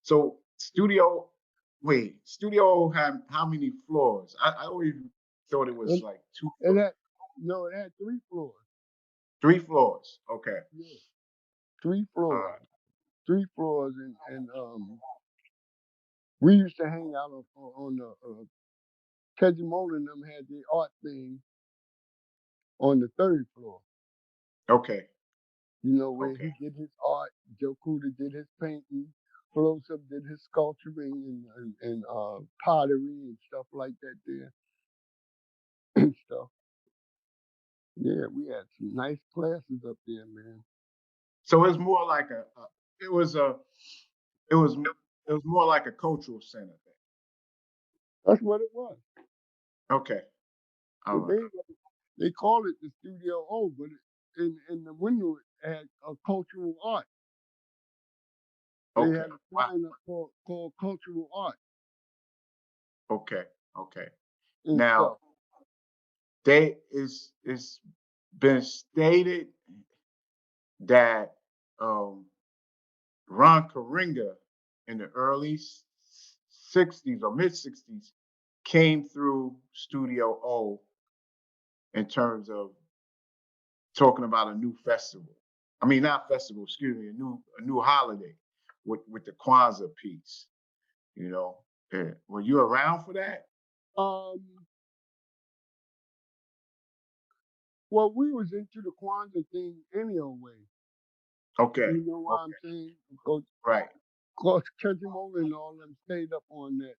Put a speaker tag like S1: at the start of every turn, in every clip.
S1: So Studio O had how many floors? I always thought it was
S2: And
S1: like two
S2: it
S1: floors.
S2: had no, it had 3 floors.
S1: 3 floors. Okay.
S2: Yeah, three
S1: All
S2: floors,
S1: right.
S2: 3 floors, and we used to hang out on the Kedgemona and them had the art thing on the 3rd floor.
S1: Okay.
S2: You know, where
S1: Okay.
S2: he did his art, Joe Cuda did his painting, Pelosa did his sculpturing and pottery and stuff like that there and stuff. Yeah, we had some nice classes up there, man.
S1: So it's more like it was a it was it was more like a cultural center thing.
S2: That's what it was.
S1: Okay. All
S2: But
S1: right.
S2: they call it the Studio O, but in the window it had a cultural art. They
S1: Okay.
S2: had a
S1: Wow.
S2: sign up called cultural art
S1: Okay. Okay.
S2: and
S1: Now
S2: stuff.
S1: they it's been stated that Ron Karinga in the early '60s or mid '60s came through Studio O in terms of talking about a new festival. I mean, not festival, excuse me, a new holiday with the Kwanzaa piece. You know, were you around for that?
S2: Um, well, we was into the Kwanzaa thing anyway.
S1: Okay,
S2: You know what I'm
S1: okay,
S2: saying? Because
S1: right,
S2: Churchimola and all them stayed up on that,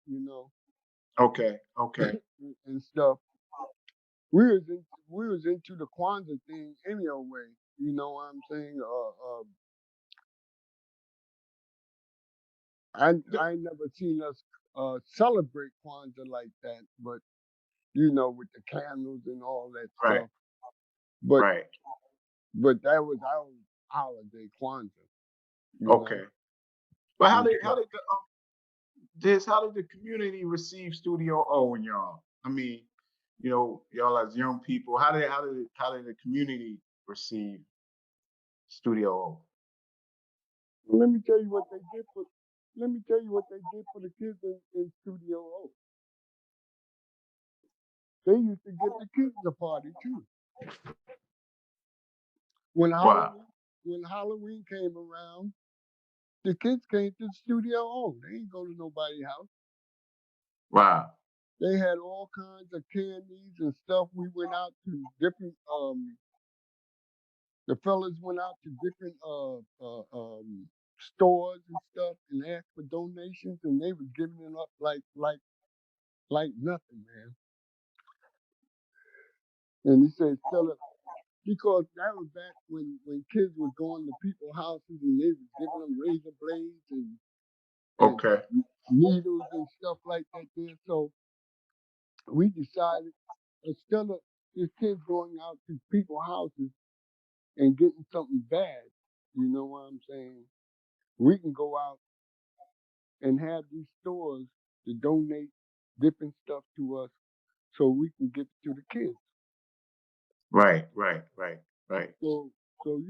S1: okay, okay,
S2: and stuff. We was into the Kwanzaa thing anyway. You know what I'm saying? I never seen us celebrate Kwanzaa like that, but with the candles and all that
S1: right,
S2: stuff. But
S1: right,
S2: but that was our holiday, Kwanzaa,
S1: okay. But how
S2: and
S1: did
S2: stuff.
S1: how did the community receive Studio O and y'all? I mean, y'all as young people, how did the community receive Studio O?
S2: Let me tell you what they did for. Let me tell you what they did for the kids in Studio O. They used to give the kids a party too. When
S1: Wow,
S2: Halloween came around, the kids came to the Studio O. They didn't go to nobody's house.
S1: wow,
S2: They had all kinds of candies and stuff. We went out to different the fellas went out to different stores and stuff and asked for donations, and they was giving it up like nothing, man. And he said, "Sell it." Because that was back when kids were going to people's houses and they was giving them razor blades and
S1: okay,
S2: needles and stuff like that there. So we decided instead of the kids going out to people's houses and getting something bad, you know what I'm saying? We can go out and have these stores to donate different stuff to us so we can give it to the kids.
S1: right, right, right, right,
S2: So so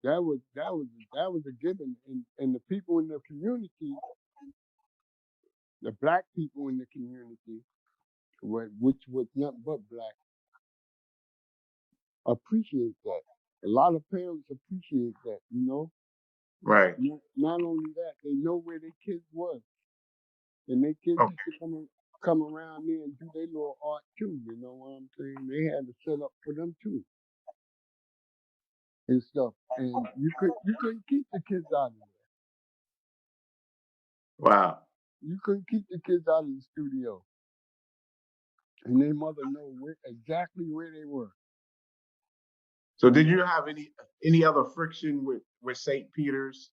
S2: that was a given, and the people in the community, the black people in the community, which was nothing but black, appreciate that. A lot of parents appreciate that.
S1: right.
S2: Not only that, they know where their kids was, and their kids used to come around there and do their little art too. You know what I'm saying? They had to set up for them too and stuff, and you couldn't keep the kids out of there.
S1: Wow.
S2: You couldn't keep the kids out of the studio, and their mother know exactly where they were.
S1: So
S2: You
S1: did
S2: know.
S1: you have any other friction with St. Peter's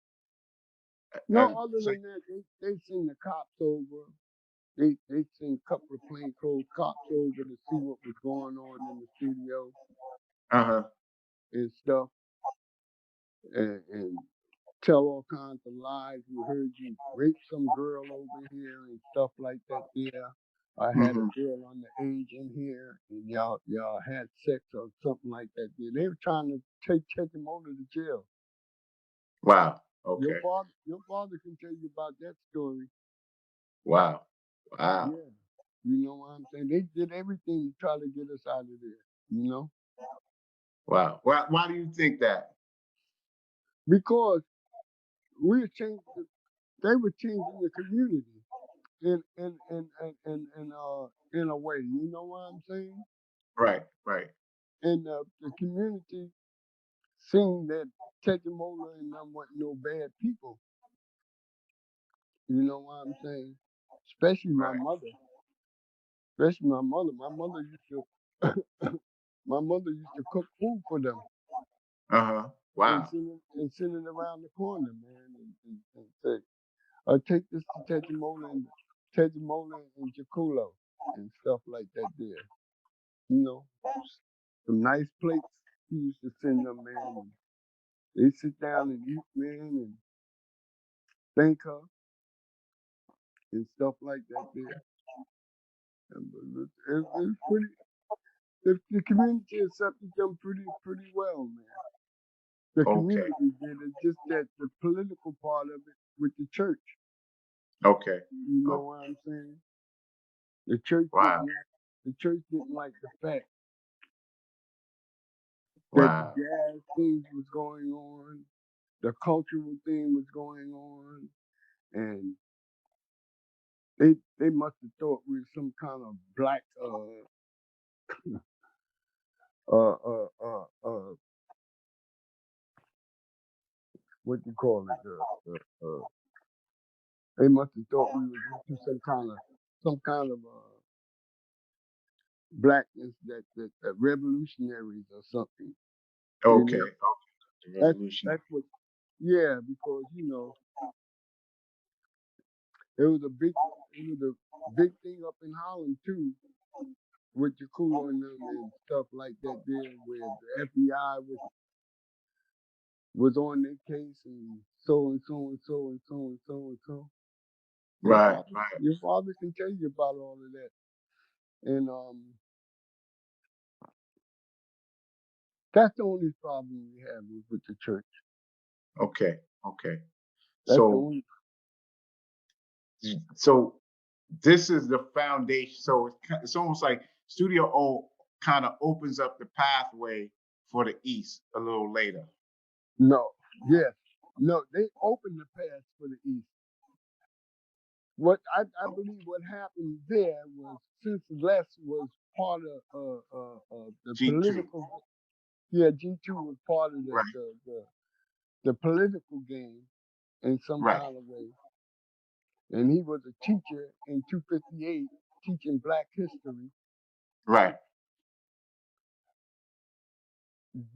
S2: No,
S1: as
S2: other
S1: St.
S2: than that, they send the cops over. They sent a couple of plainclothes cops over to see what was going on in the studio
S1: Uh-huh.
S2: and stuff, and tell all kinds of lies. We heard you rape some girl over here and stuff like that. There, I had a
S1: Hmm.
S2: girl underage in here, and y'all had sex or something like that. There, they were trying to take him over to jail.
S1: Wow. Okay.
S2: Your father can tell you about that story.
S1: Wow. Wow.
S2: Yeah. You know what I'm saying? They did everything to try to get us out of there, you know?
S1: Wow. Why do you think that?
S2: Because we were changing, they were changing the community in a way, you know what I'm saying?
S1: Right. Right.
S2: And the community seen that Tejamola and them weren't no bad people, you know what I'm saying? Especially my
S1: Right.
S2: mother. Especially my mother. My mother used to cook food for them
S1: Uh-huh.
S2: and
S1: Wow.
S2: send it around the corner, man, and say, take this to Tejamola and Jaculo and stuff like that there. You know, some nice plates he used to send them, man. And they sit down and eat, man, and thank her and stuff like that there. And it's pretty. The community accepted them pretty well, man. The
S1: Okay.
S2: community did. It's just that the political part of it with the church.
S1: Okay.
S2: You know
S1: Oh,
S2: what I'm saying?
S1: wow.
S2: The church didn't like the fact that the
S1: Wow.
S2: jazz things was going on, the cultural thing was going on, and they must have thought we were some kind of black uh uh uh uh what you call it they must have thought we was into some kind of blackness that revolutionaries or something. You
S1: Okay.
S2: know,
S1: Okay. The revolutionary.
S2: that's what. Yeah, because you know it was a big it was a big thing up in Holland too with Jaculo and them and stuff like that there, where the FBI was on their case and so and so and so and so and so and so.
S1: Right. Right.
S2: Your father can tell you about all of that, and that's the only problem we have with the church.
S1: Okay. Okay.
S2: That's the
S1: So
S2: only.
S1: so this is the foundation. So it's almost like Studio O kind of opens up the pathway for the East a little later.
S2: No, yes, no. They opened the path for the East. What I believe what happened there was since Les was part of the
S1: G2.
S2: political. Yeah, G2 was part of
S1: Right.
S2: the political game in some
S1: Right.
S2: kind of way, and he was a teacher in 258 teaching Black history.
S1: Right.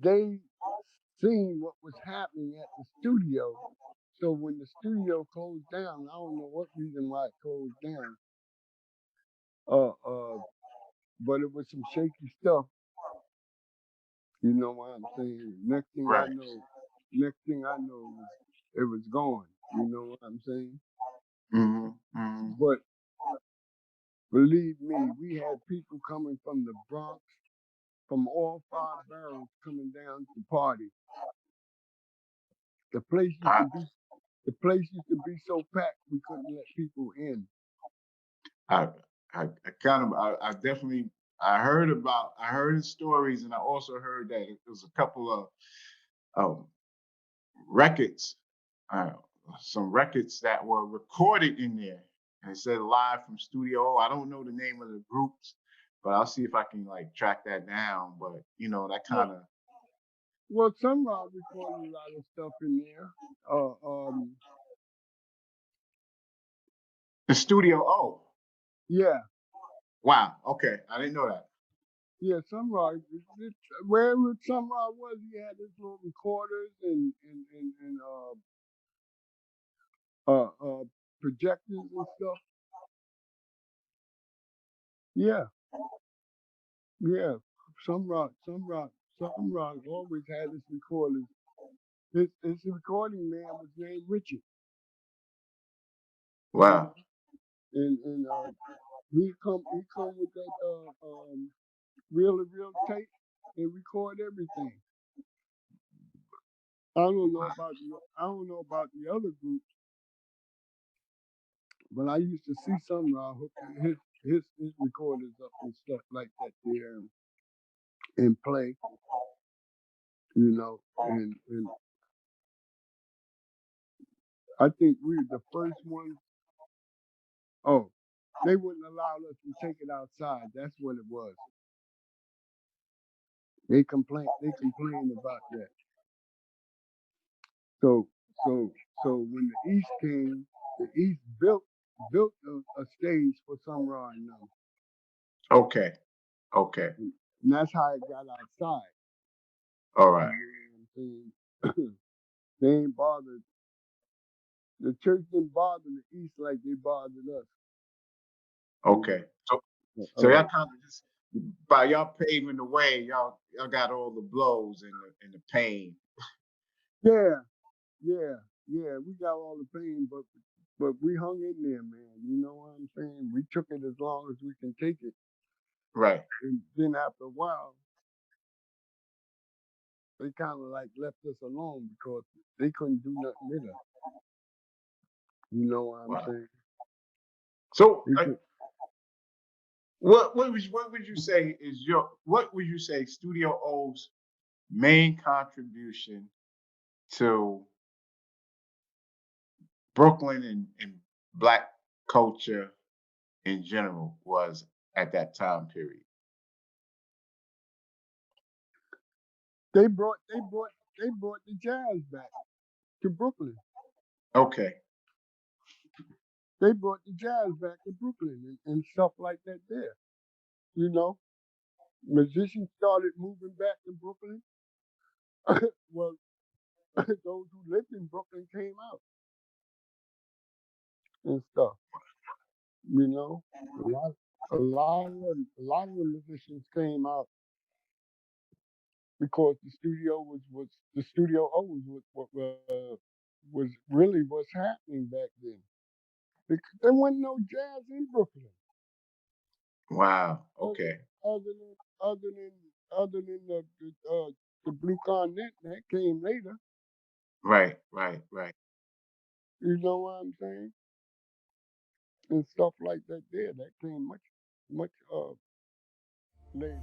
S2: They seen what was happening at the studio. So when the studio closed down, I don't know what reason why it closed down. Uh, uh, but it was some shaky stuff. You know what I'm saying?
S1: Right.
S2: Next thing I know was it was gone. You know what I'm saying?
S1: Mm-hmm. Mm-hmm.
S2: But believe me, we had people coming from the Bronx, from all 5 boroughs coming down to party. The place used
S1: I,
S2: to be the place used to be so packed we couldn't let people in.
S1: I, I kind of, I definitely, I heard stories, and I also heard that there was a couple of um, records, uh, some records that were recorded in there, and it said live from Studio O. I don't know the name of the groups, but I'll see if I can like track that down. But you know, that
S2: Well,
S1: kind of
S2: well, some recorded a lot of stuff in there. Uh, um,
S1: the Studio O.
S2: yeah,
S1: Wow. Okay, I didn't know that.
S2: yeah, some wherever some was, he had his little recorders and projectors and stuff. Yeah, yeah. Some rock always had his recorders. His recording man was named Richard, you
S1: Wow.
S2: know, and he come with that reel to reel tape and record everything. I don't know about the other groups, but I used to see some hooking his recorders up and stuff like that there and play, and I think we were the first ones. Oh, they wouldn't allow us to take it outside. That's what it was. They complained about that. So so when the East came, the East built a stage for Sun Ra and them.
S1: Okay. Okay.
S2: And that's how it got outside.
S1: All
S2: You
S1: right.
S2: know what I'm saying? They ain't bothered. The church didn't bother the East like they bothered us.
S1: Okay. So
S2: Uh,
S1: y'all kind of just by y'all paving the way, y'all got all the blows and the pain.
S2: yeah, yeah. We got all the pain, but we hung in there, man. You know what I'm saying? We took it as long as we can take it.
S1: Right.
S2: And then after a while, they kind of like left us alone because they couldn't do nothing with us. You know what I'm
S1: Wow.
S2: saying?
S1: So
S2: They could,
S1: what would you say is what would you say Studio O's main contribution to Brooklyn and black culture in general was at that time period?
S2: they brought the jazz back to Brooklyn.
S1: Okay.
S2: They brought the jazz back to Brooklyn and stuff like that there. You know, musicians started moving back to Brooklyn. Well, those who lived in Brooklyn came out and stuff. You know, a lot, a lot of the musicians came out because the Studio O was was really what's happening back then. There wasn't no jazz in Brooklyn
S1: Wow.
S2: other
S1: Okay.
S2: other than other than other than the Blue Cornet that came later.
S1: Right. Right. Right.
S2: You know what I'm saying? And stuff like that there that came much later.